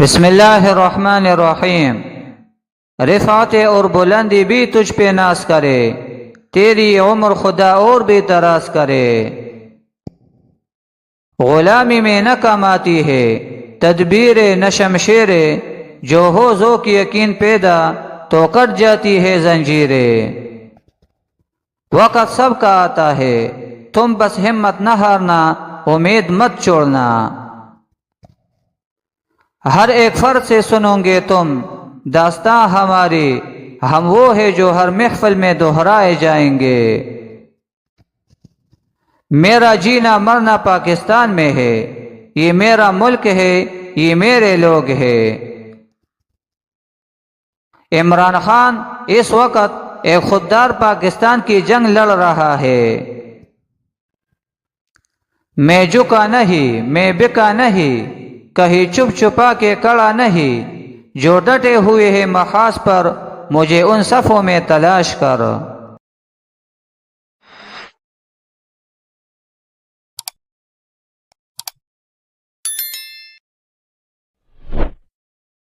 بسم اللہ الرحمن الرحیم۔ رفعت اور بلندی بھی تجھ پہ ناز کرے، تیری عمر خدا اور بھی دراز کرے۔ غلامی میں نہ کماتی ہے تدبیر نہ شمشیر، جو ہو ذوق یقین پیدا تو کٹ جاتی ہے زنجیریں۔ وقت سب کا آتا ہے، تم بس ہمت نہ ہارنا، امید مت چھوڑنا۔ ہر ایک فرد سے سنو گے تم داستاں ہماری، ہم وہ ہے جو ہر محفل میں دہرائے جائیں گے۔ میرا جینا مرنا پاکستان میں ہے، یہ میرا ملک ہے، یہ میرے لوگ ہیں۔ عمران خان اس وقت ایک خوددار پاکستان کی جنگ لڑ رہا ہے۔ میں جھکا نہیں، میں بکا نہیں، کہیں چھپ چھپا کے کڑا نہیں، جو ڈٹے ہوئے ہیں محاذ پر، مجھے ان صفوں میں تلاش کر۔